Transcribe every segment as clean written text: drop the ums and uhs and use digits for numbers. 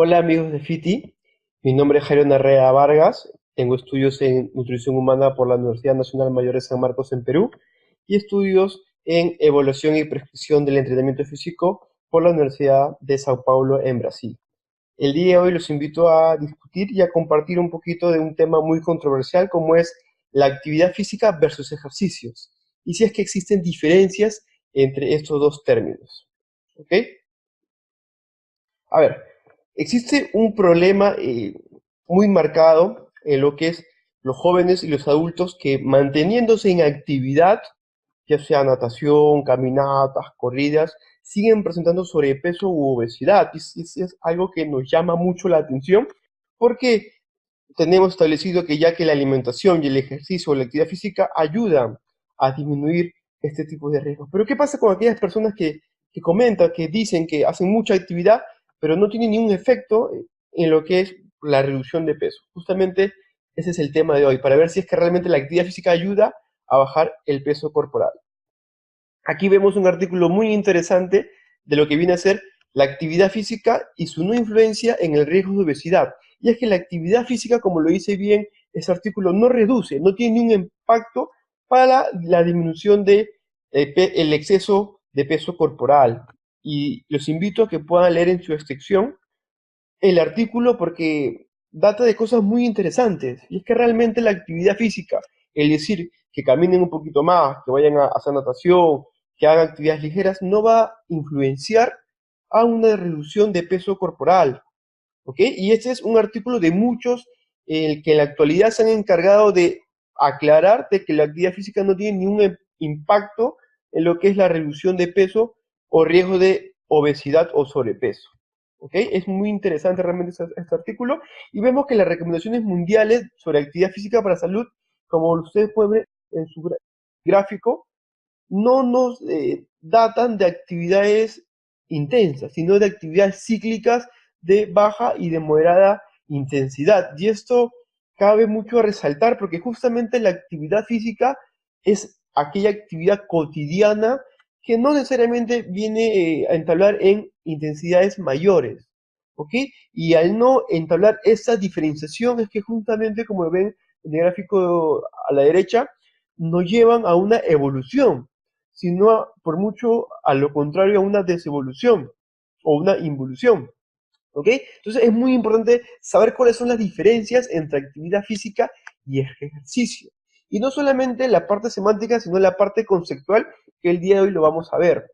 Hola amigos de FITI, mi nombre es Jairo Narrea Vargas, tengo estudios en nutrición humana por la Universidad Nacional Mayor de San Marcos en Perú y estudios en evaluación y prescripción del entrenamiento físico por la Universidad de Sao Paulo en Brasil. El día de hoy los invito a discutir y a compartir un poquito de un tema muy controversial como es la actividad física versus ejercicios y si es que existen diferencias entre estos dos términos. ¿Ok? A ver, existe un problema muy marcado en lo que es los jóvenes y los adultos que manteniéndose en actividad, ya sea natación, caminatas, corridas, siguen presentando sobrepeso u obesidad. Y es algo que nos llama mucho la atención porque tenemos establecido que ya que la alimentación y el ejercicio o la actividad física ayudan a disminuir este tipo de riesgos. Pero ¿qué pasa con aquellas personas que comentan, que dicen que hacen mucha actividad, pero no tienen ningún efecto en lo que es la reducción de peso? Justamente ese es el tema de hoy, para ver si es que realmente la actividad física ayuda a bajar el peso corporal. Aquí vemos un artículo muy interesante de lo que viene a ser la actividad física y su no influencia en el riesgo de obesidad. Y es que la actividad física, como lo dice bien ese artículo, no reduce, no tiene ningún impacto para la disminución de el exceso de peso corporal. Y los invito a que puedan leer en su extensión el artículo porque data de cosas muy interesantes. Y es que realmente la actividad física, el decir que caminen un poquito más, que vayan a hacer natación, que hagan actividades ligeras, no va a influenciar a una reducción de peso corporal. ¿Ok? Y este es un artículo de muchos que en la actualidad se han encargado de aclarar de que la actividad física no tiene ningún impacto en lo que es la reducción de peso o riesgo de obesidad o sobrepeso. ¿Ok? Es muy interesante realmente este artículo y vemos que las recomendaciones mundiales sobre actividad física para salud, como ustedes pueden ver en su gráfico, no nos datan de actividades intensas, sino de actividades cíclicas de baja y de moderada intensidad. Y esto cabe mucho a resaltar porque justamente la actividad física es aquella actividad cotidiana que no necesariamente viene a entablar en intensidades mayores. ¿Ok? Y al no entablar esa diferenciación es que justamente, como ven en el gráfico a la derecha, nos llevan a una evolución, sino por mucho a lo contrario a una desevolución o una involución. ¿Ok? Entonces es muy importante saber cuáles son las diferencias entre actividad física y ejercicio. Y no solamente la parte semántica, sino la parte conceptual, que el día de hoy lo vamos a ver.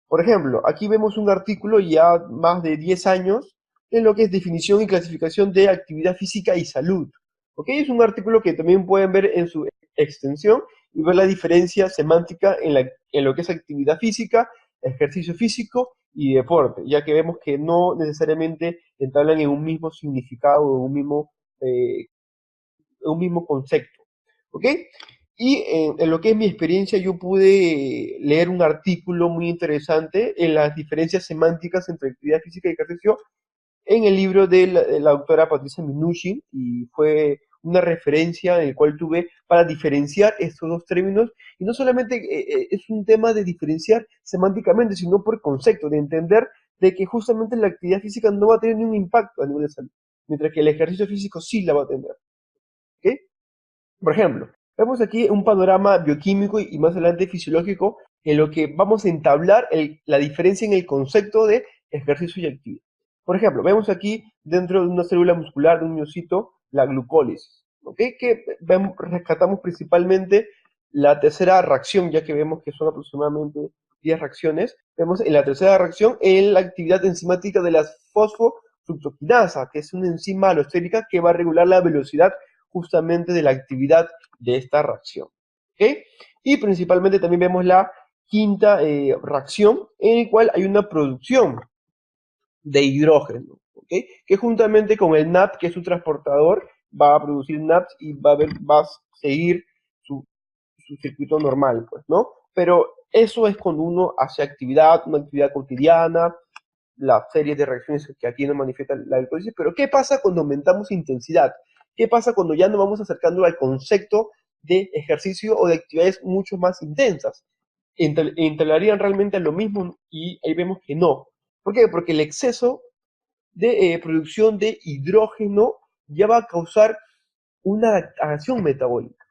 Por ejemplo, aquí vemos un artículo ya más de 10 años en lo que es definición y clasificación de actividad física y salud. ¿Ok? Es un artículo que también pueden ver en su extensión y ver la diferencia semántica en lo que es actividad física, ejercicio físico y deporte, ya que vemos que no necesariamente entablan en un mismo significado o un mismo concepto. ¿Ok? Y en lo que es mi experiencia, yo pude leer un artículo muy interesante en las diferencias semánticas entre actividad física y ejercicio en el libro de la doctora Patricia Minuchin, y fue una referencia en el cual tuve para diferenciar estos dos términos. Y no solamente es un tema de diferenciar semánticamente, sino por concepto, de entender de que justamente la actividad física no va a tener ningún impacto a nivel de salud, mientras que el ejercicio físico sí la va a tener. ¿Ok? Por ejemplo, vemos aquí un panorama bioquímico y más adelante fisiológico en lo que vamos a entablar la diferencia en el concepto de ejercicio y actividad. Por ejemplo, vemos aquí dentro de una célula muscular, de un miocito, la glucólisis, ¿ok? Que rescatamos principalmente la tercera reacción, ya que vemos que son aproximadamente 10 reacciones. Vemos en la tercera reacción en la actividad enzimática de la fosfofructoquinasa, que es una enzima alostérica que va a regular la velocidad justamente de la actividad de esta reacción. ¿Ok? Y principalmente también vemos la quinta reacción en la cual hay una producción de hidrógeno, ¿ok? Que juntamente con el NAT, que es su transportador, va a producir NAT y va a seguir su circuito normal, pues, ¿no? Pero eso es cuando uno hace actividad, una actividad cotidiana, la serie de reacciones que aquí nos manifiesta la glucólisis, pero ¿qué pasa cuando aumentamos intensidad? ¿Qué pasa cuando ya nos vamos acercando al concepto de ejercicio o de actividades mucho más intensas? ¿Entablarían realmente lo mismo? Y ahí vemos que no. ¿Por qué? Porque el exceso de producción de hidrógeno ya va a causar una adaptación metabólica.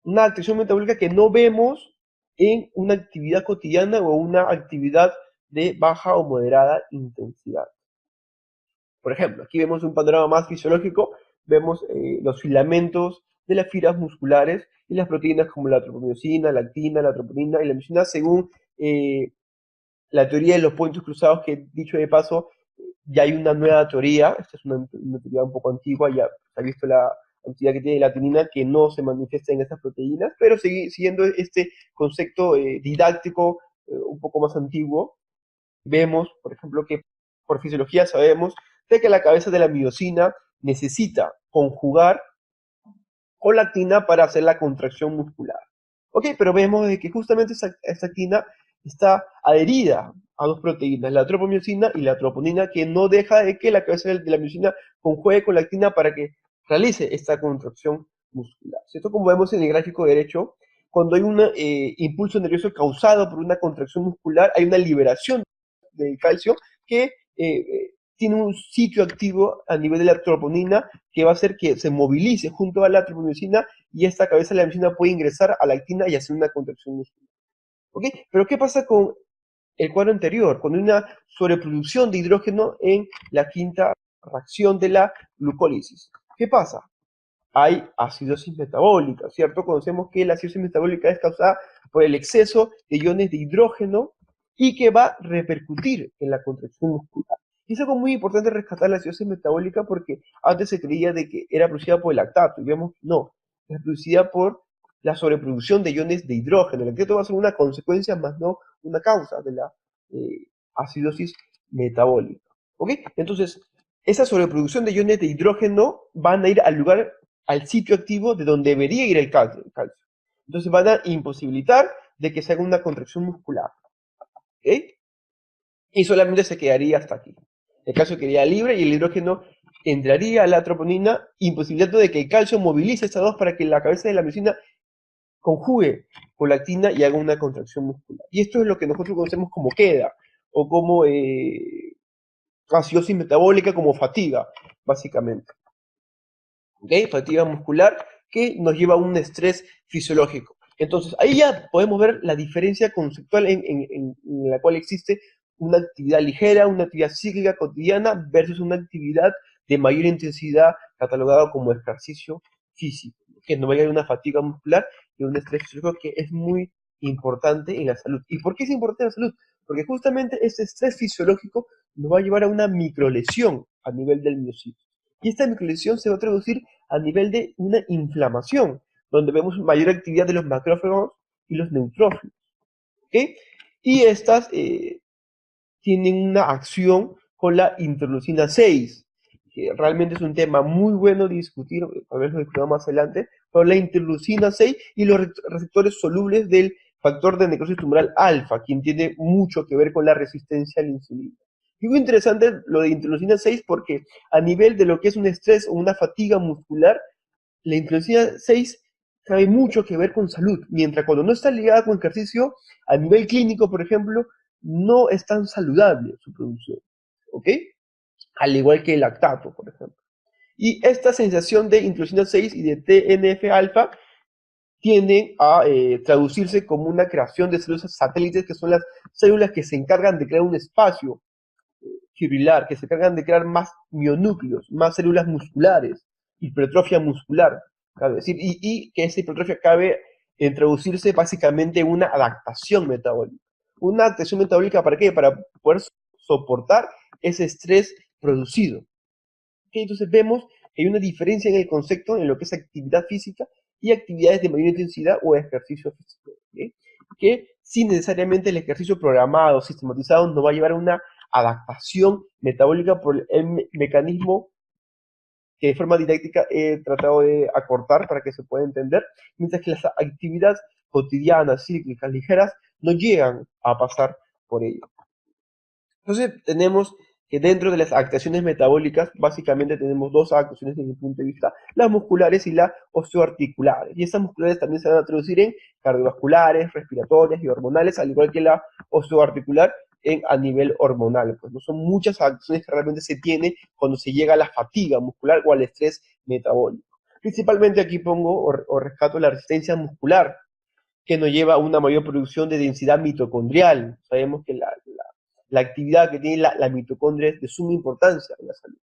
Una adaptación metabólica que no vemos en una actividad cotidiana o una actividad de baja o moderada intensidad. Por ejemplo, aquí vemos un panorama más fisiológico, vemos los filamentos de las fibras musculares y las proteínas como la tropomiosina, la actina, la troponina y la miosina, según la teoría de los puentes cruzados, que dicho de paso, ya hay una nueva teoría, esta es una teoría un poco antigua, ya se ha visto la actividad que tiene la tinina que no se manifiesta en estas proteínas, pero siguiendo este concepto didáctico un poco más antiguo, vemos, por ejemplo, que por fisiología sabemos de que la cabeza de la miosina necesita conjugar con la actina para hacer la contracción muscular. Ok, pero vemos de que justamente esta actina está adherida a dos proteínas, la tropomiosina y la troponina, que no deja de que la cabeza de la miosina conjugue con la actina para que realice esta contracción muscular. Esto, como vemos en el gráfico derecho, cuando hay un impulso nervioso causado por una contracción muscular, hay una liberación del calcio que tiene un sitio activo a nivel de la troponina que va a hacer que se movilice junto a la tropomiosina y esta cabeza de la miosina puede ingresar a la actina y hacer una contracción muscular. ¿Ok? Pero ¿qué pasa con el cuadro anterior? Cuando hay una sobreproducción de hidrógeno en la quinta reacción de la glucólisis. ¿Qué pasa? Hay acidosis metabólica, ¿cierto? Conocemos que la acidosis metabólica es causada por el exceso de iones de hidrógeno y que va a repercutir en la contracción muscular. Y es algo muy importante rescatar la acidosis metabólica porque antes se creía de que era producida por el lactato y vemos que no, es producida por la sobreproducción de iones de hidrógeno. El lactato va a ser una consecuencia más no una causa de la acidosis metabólica. ¿Ok? Entonces, esa sobreproducción de iones de hidrógeno van a ir al lugar, al sitio activo de donde debería ir el calcio. Entonces van a imposibilitar de que se haga una contracción muscular. ¿Ok? Y solamente se quedaría hasta aquí. El calcio quedaría libre y el hidrógeno entraría a la troponina, imposibilitando de que el calcio movilice estas dos para que la cabeza de la miosina conjugue con la actina y haga una contracción muscular. Y esto es lo que nosotros conocemos como queda, o como acidosis metabólica, como fatiga, básicamente. ¿Ok? Fatiga muscular que nos lleva a un estrés fisiológico. Entonces, ahí ya podemos ver la diferencia conceptual en la cual existe una actividad ligera, una actividad cíclica cotidiana versus una actividad de mayor intensidad catalogada como ejercicio físico, que no vaya a haber una fatiga muscular y un estrés fisiológico que es muy importante en la salud. ¿Y por qué es importante en la salud? Porque justamente este estrés fisiológico nos va a llevar a una microlesión a nivel del miocito. Y esta microlesión se va a traducir a nivel de una inflamación, donde vemos mayor actividad de los macrófagos y los neutrófilos. ¿Okay? Y estas tienen una acción con la interleucina 6, que realmente es un tema muy bueno de discutir, tal vez lo discutamos más adelante, con la interleucina 6 y los receptores solubles del factor de necrosis tumoral alfa, quien tiene mucho que ver con la resistencia a la insulina. Y muy interesante lo de interleucina 6 porque a nivel de lo que es un estrés o una fatiga muscular, la interleucina 6 sabe mucho que ver con salud, mientras cuando no está ligada con ejercicio, a nivel clínico, por ejemplo, no es tan saludable su producción, ¿ok? Al igual que el lactato, por ejemplo. Y esta sensación de interleucina 6 y de TNF-alfa tienden a traducirse como una creación de células satélites, que son las células que se encargan de crear un espacio fibrilar, que se encargan de crear más mionúcleos, más células musculares, hipertrofia muscular, cabe decir, y que esa hipertrofia cabe introducirse básicamente en una adaptación metabólica. Una adaptación metabólica, ¿para qué? Para poder soportar ese estrés producido. ¿Okay? Entonces vemos que hay una diferencia en el concepto en lo que es actividad física y actividades de mayor intensidad o ejercicio físico. ¿Okay? Que sin necesariamente el ejercicio programado, sistematizado, nos va a llevar a una adaptación metabólica por el mecanismo que de forma didáctica he tratado de acortar para que se pueda entender, mientras que las actividades cotidianas, cíclicas, ligeras, no llegan a pasar por ello. Entonces tenemos que dentro de las adaptaciones metabólicas, básicamente tenemos dos adaptaciones desde mi punto de vista, las musculares y las osteoarticulares. Y estas musculares también se van a traducir en cardiovasculares, respiratorias y hormonales, al igual que la osteoarticular, a nivel hormonal. Pues no son muchas acciones que realmente se tiene cuando se llega a la fatiga muscular o al estrés metabólico. Principalmente aquí pongo o rescato la resistencia muscular, que nos lleva a una mayor producción de densidad mitocondrial. Sabemos que la actividad que tiene la mitocondria es de suma importancia en la salud.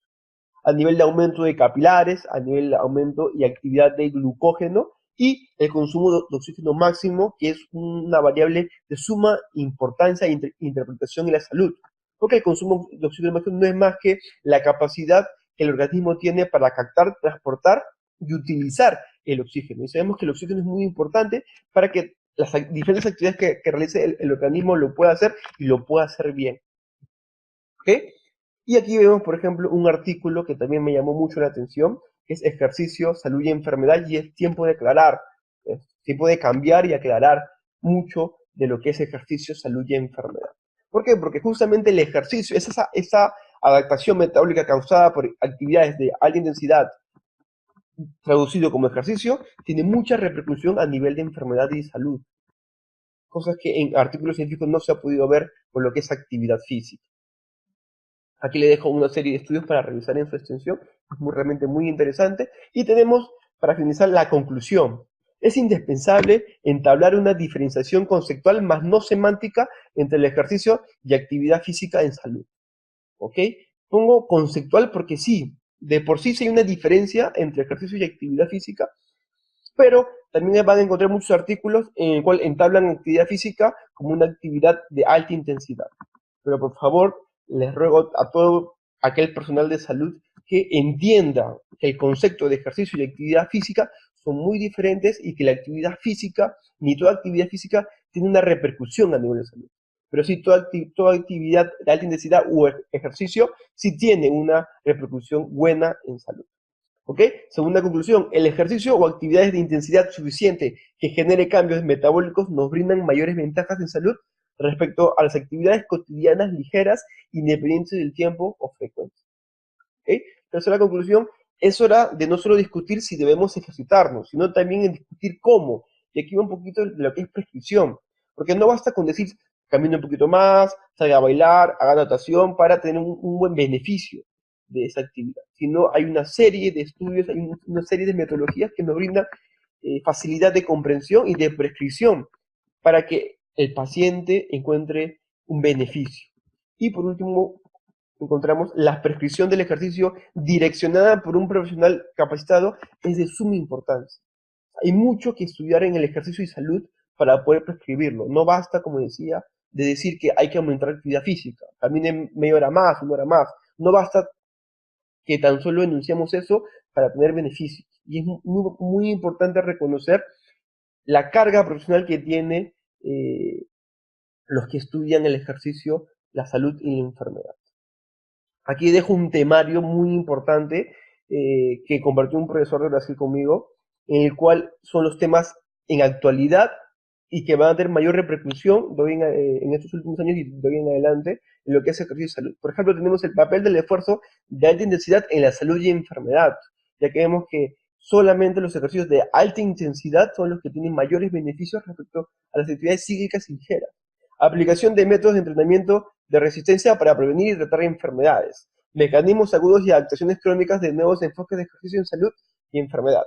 A nivel de aumento de capilares, a nivel de aumento y actividad de glucógeno y el consumo de oxígeno máximo, que es una variable de suma importancia e interpretación en la salud. Porque el consumo de oxígeno máximo no es más que la capacidad que el organismo tiene para captar, transportar y utilizar el oxígeno. Y sabemos que el oxígeno es muy importante para que las diferentes actividades que realice el organismo lo pueda hacer y lo pueda hacer bien. ¿Ok? Y aquí vemos, por ejemplo, un artículo que también me llamó mucho la atención, que es Ejercicio, Salud y Enfermedad, y es tiempo de aclarar, es tiempo de cambiar y aclarar mucho de lo que es ejercicio, salud y enfermedad. ¿Por qué? Porque justamente el ejercicio, es esa adaptación metabólica causada por actividades de alta intensidad, traducido como ejercicio, tiene mucha repercusión a nivel de enfermedad y salud, cosas que en artículos científicos no se ha podido ver con lo que es actividad física. Aquí le dejo una serie de estudios para revisar en su extensión, es realmente muy interesante. Y tenemos, para finalizar, la conclusión. Es indispensable entablar una diferenciación conceptual más no semántica entre el ejercicio y actividad física en salud. ¿Ok? Pongo conceptual porque sí, de por sí hay una diferencia entre ejercicio y actividad física, pero también van a encontrar muchos artículos en el cual entablan actividad física como una actividad de alta intensidad. Pero por favor, les ruego a todo aquel personal de salud que entienda que el concepto de ejercicio y actividad física son muy diferentes y que la actividad física, ni toda actividad física, tiene una repercusión a nivel de salud. Pero sí, toda actividad de alta intensidad o ejercicio sí tiene una repercusión buena en salud. ¿Ok? Segunda conclusión, el ejercicio o actividades de intensidad suficiente que genere cambios metabólicos nos brindan mayores ventajas en salud respecto a las actividades cotidianas ligeras, independientes del tiempo o frecuencia. ¿Ok? Tercera conclusión, es hora de no solo discutir si debemos ejercitarnos, sino también en discutir cómo. Y aquí va un poquito de lo que es prescripción, porque no basta con decir camine un poquito más, salga a bailar, haga natación para tener un buen beneficio de esa actividad, sino hay una serie de estudios, hay una serie de metodologías que nos brindan facilidad de comprensión y de prescripción para que el paciente encuentre un beneficio. Y por último, encontramos la prescripción del ejercicio direccionada por un profesional capacitado es de suma importancia. Hay mucho que estudiar en el ejercicio y salud para poder prescribirlo. No basta, como decía, de decir que hay que aumentar la actividad física. Camine media hora más, una hora más. No basta que tan solo enunciamos eso para tener beneficios. Y es muy importante reconocer la carga profesional que tiene los que estudian el ejercicio, la salud y la enfermedad. Aquí dejo un temario muy importante que compartió un profesor de Brasil conmigo, en el cual son los temas en actualidad y que van a tener mayor repercusión en estos últimos años y de hoy en adelante en lo que es ejercicio y salud. Por ejemplo, tenemos el papel del esfuerzo de alta intensidad en la salud y enfermedad, ya que vemos que solamente los ejercicios de alta intensidad son los que tienen mayores beneficios respecto a las actividades psíquicas ligeras. Aplicación de métodos de entrenamiento de resistencia para prevenir y tratar enfermedades. Mecanismos agudos y adaptaciones crónicas de nuevos enfoques de ejercicio en salud y enfermedad.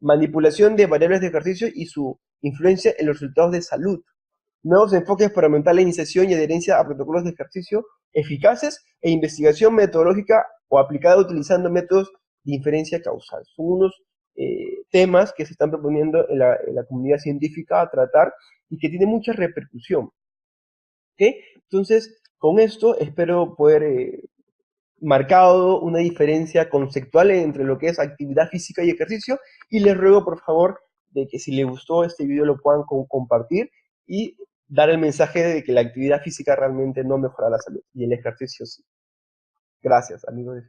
Manipulación de variables de ejercicio y su influencia en los resultados de salud. Nuevos enfoques para aumentar la iniciación y adherencia a protocolos de ejercicio eficaces e investigación metodológica o aplicada utilizando métodos de inferencia causal. Son unos temas que se están proponiendo en la comunidad científica a tratar y que tienen mucha repercusión. ¿Okay? Entonces, con esto espero poder marcado una diferencia conceptual entre lo que es actividad física y ejercicio, y les ruego por favor de que si les gustó este video lo puedan compartir y dar el mensaje de que la actividad física realmente no mejora la salud y el ejercicio sí. Gracias, amigos de